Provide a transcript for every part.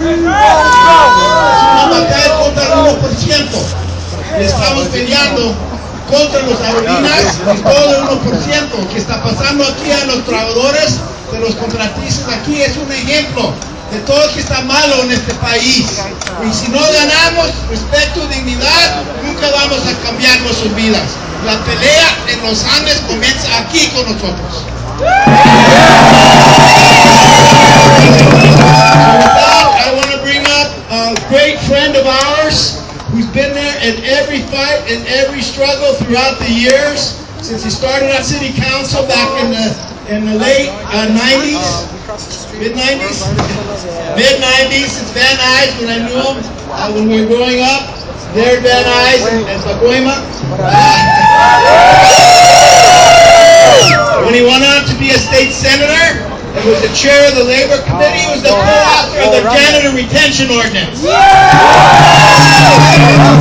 una batalla contra el 1%. Estamos peleando contra los aerolíneas y todo el 1%. Que está pasando aquí a los trabajadores, de los contratistas aquí, es un ejemplo de todo lo que está malo en este país. Y si no ganamos respeto y dignidad, nunca vamos a cambiar nuestras vidas. La pelea en los Andes comienza aquí con nosotros. I want to bring up a great friend of ours who's been there in every fight and every struggle throughout the years since he started at City Council back in the late 90s, mid-90s. Mid-90s, it's Van Nuys when I knew him when we were growing up. There, Van Nuys and Pacoima. When he went on to be a state senator, he was the chair of the Labor Committee. He was the co-author of the janitor retention ordinance. He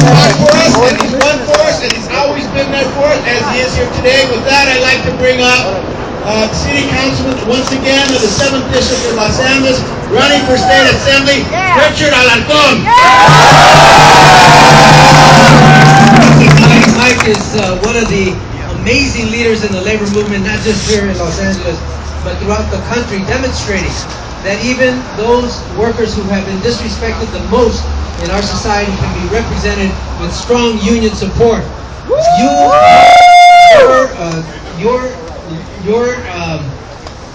fought for us, and he's won for us, and he's always been there for us, as he is here today. With that, I'd like to bring up City Councilman, once again, of the 7th District of Los Angeles, running for State Assembly, Richard Alarcon. Mike is one of the amazing leaders in the labor movement, not just here in Los Angeles, but throughout the country, demonstrating that even those workers who have been disrespected the most in our society can be represented with strong union support.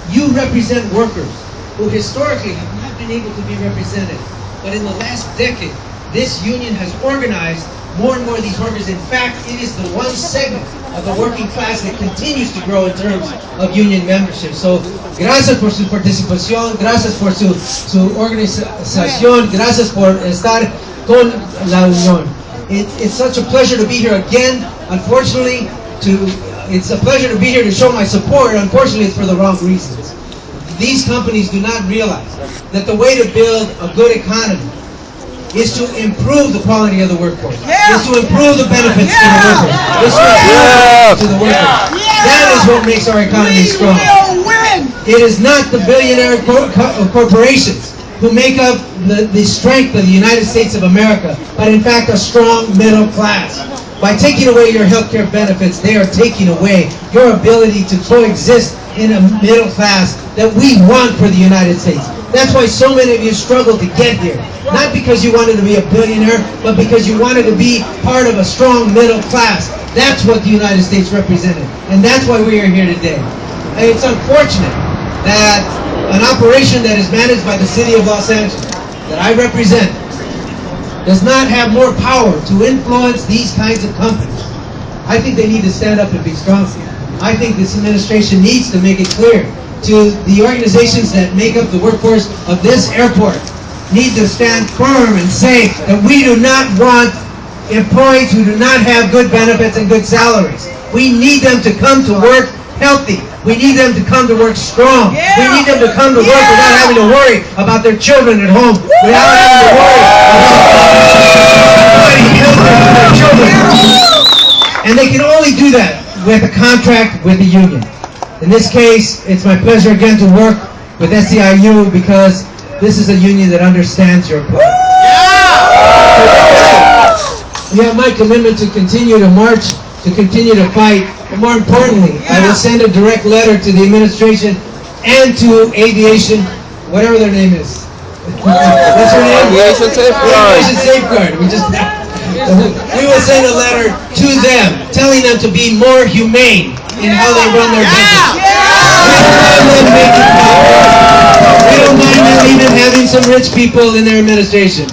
You represent workers who historically have not been able to be represented. But in the last decade, this union has organized more and more of these workers. In fact, it is the one segment of the working class that continues to grow in terms of union membership. So, gracias por su participación, gracias por su organización, gracias por estar con la unión. It's such a pleasure to be here again. Unfortunately, it's a pleasure to be here to show my support. Unfortunately, it's for the wrong reasons. These companies do not realize that the way to build a good economy is to improve the quality of the workforce, is to improve the benefits to the workers, is to improve to the workers. That is what makes our economy strong. It is not the billionaire corporations who make up the strength of the United States of America, but in fact a strong middle class. By taking away your health care benefits, they are taking away your ability to coexist in a middle class that we want for the United States. That's why so many of you struggled to get here. Not because you wanted to be a billionaire, but because you wanted to be part of a strong middle class. That's what the United States represented. And that's why we are here today. And it's unfortunate that an operation that is managed by the city of Los Angeles, that I represent, does not have more power to influence these kinds of companies. I think they need to stand up and be strong. I think this administration needs to make it clear to the organizations that make up the workforce of this airport, need to stand firm and say that we do not want employees who do not have good benefits and good salaries. We need them to come to work healthy. We need them to come to work strong. We need them to come to work without having to worry about their children at home, without having to worry about providing health care for their children. And they can only do that with a contract with the union. In this case, it's my pleasure again to work with SEIU because this is a union that understands your plight. You have my commitment to continue to march, to continue to fight, but more importantly, I will send a direct letter to the administration and to aviation, whatever their name is. What's her name? Aviation Safeguard. Aviation Safeguard. We will send a letter to them, telling them to be more humane in how they run their business. We don't mind them even having some rich people in their administration.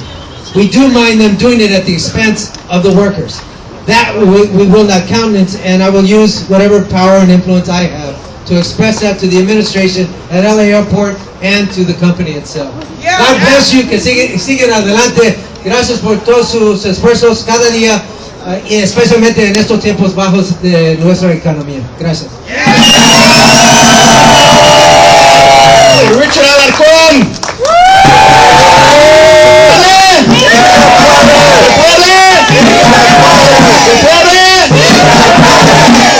We do mind them doing it at the expense of the workers. That we will not countenance, and I will use whatever power and influence I have to express that to the administration at LA Airport and to the company itself. God bless you, que siguen adelante. Gracias por todos sus esfuerzos cada día, y especialmente en estos tiempos bajos de nuestra economía. Gracias. Richard Alarcon.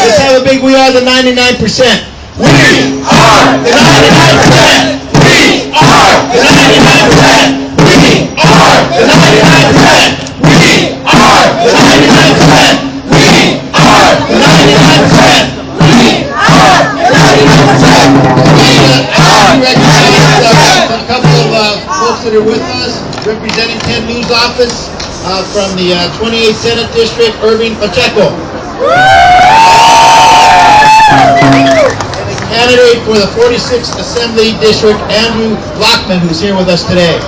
Let's have a big "We Are the 99%." We are the 99%. We are the 99%. We Senator with us, representing 10 News Office from the 28th Senate District, Irving Pacheco. And the candidate for the 46th Assembly District, Andrew Lockman, who's here with us today.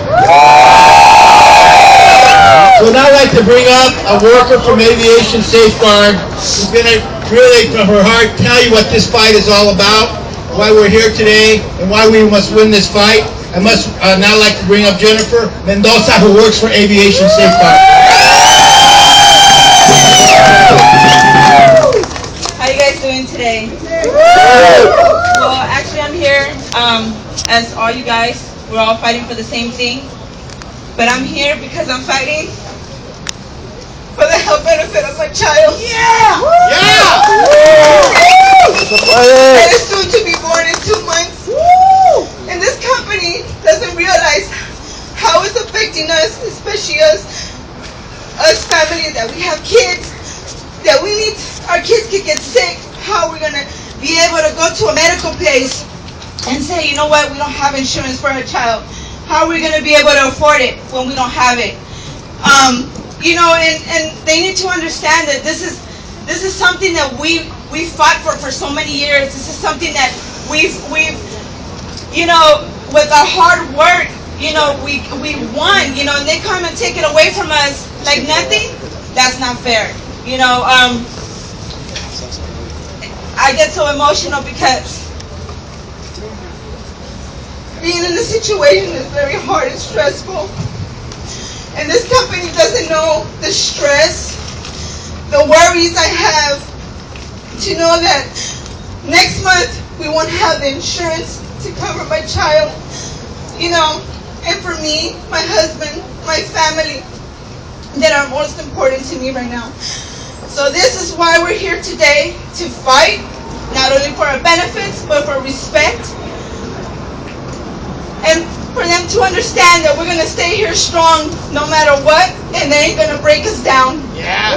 So now I'd like to bring up a worker from Aviation Safeguard who's going to really, from her heart, tell you what this fight is all about, why we're here today, and why we must win this fight. I must now like to bring up Jennifer Mendoza, who works for Aviation Safeguard. How you guys doing today? Well, actually I'm here as all you guys. We're all fighting for the same thing. But I'm here because I'm fighting for the health benefit of my child. Yeah! Yeah! That is soon to be born in 2 months. And this company doesn't realize how it's affecting us, especially us families that we have kids, that we need, our kids could get sick. How are we gonna be able to go to a medical place and say, you know what, we don't have insurance for our child? How are we gonna be able to afford it when we don't have it? You know, and they need to understand that this is something that we fought for so many years. This is something that we've you know, with our hard work, you know, we won, you know, and they come and take it away from us like nothing. That's not fair. You know, I get so emotional because being in this situation is very hard and stressful. And this company doesn't know the stress, the worries I have to know that next month we won't have the insurance to cover my child, you know, and for me, my husband, my family, that are most important to me right now. So this is why we're here today, to fight, not only for our benefits, but for respect, and for them to understand that we're going to stay here strong no matter what, and they ain't going to break us down. Yeah!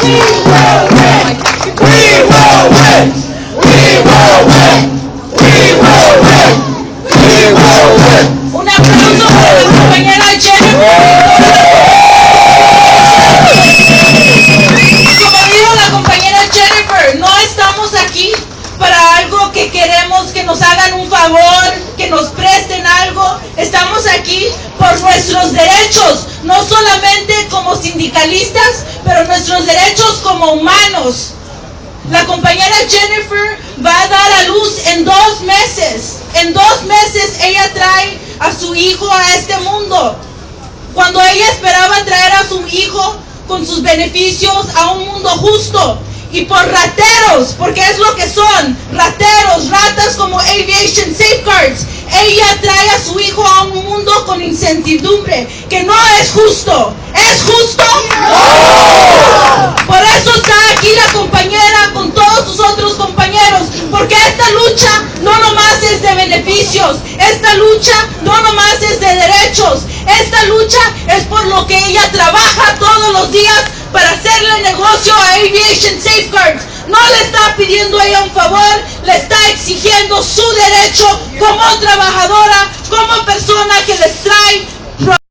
We will win! We will win! We will win! We will win! Un aplauso para la compañera Jennifer. Como dijo la compañera Jennifer, no estamos aquí para algo que queremos que nos hagan un favor, que nos presten algo. Estamos aquí por nuestros derechos, no solamente como sindicalistas, pero nuestros derechos como humanos. La compañera Jennifer va a dar a luz en 2 meses. En 2 meses ella trae a su hijo a este mundo. Cuando ella esperaba traer a su hijo con sus beneficios a un mundo justo. Y por rateros, porque es lo que son, rateros, ratas como Aviation Safeguards, ella trae a su hijo a un mundo con incertidumbre, que no es justo. ¿Es justo? ¡No! Por eso está aquí la compañera con todos sus otros compañeros, porque esta lucha no nomás es de beneficios, esta lucha no nomás es de derechos, esta lucha es por lo que ella trabaja todos los días para hacerle negocio a Aviation Safeguards. No le está pidiendo a ella un favor, le está exigiendo su derecho como trabajadora, como persona que les trae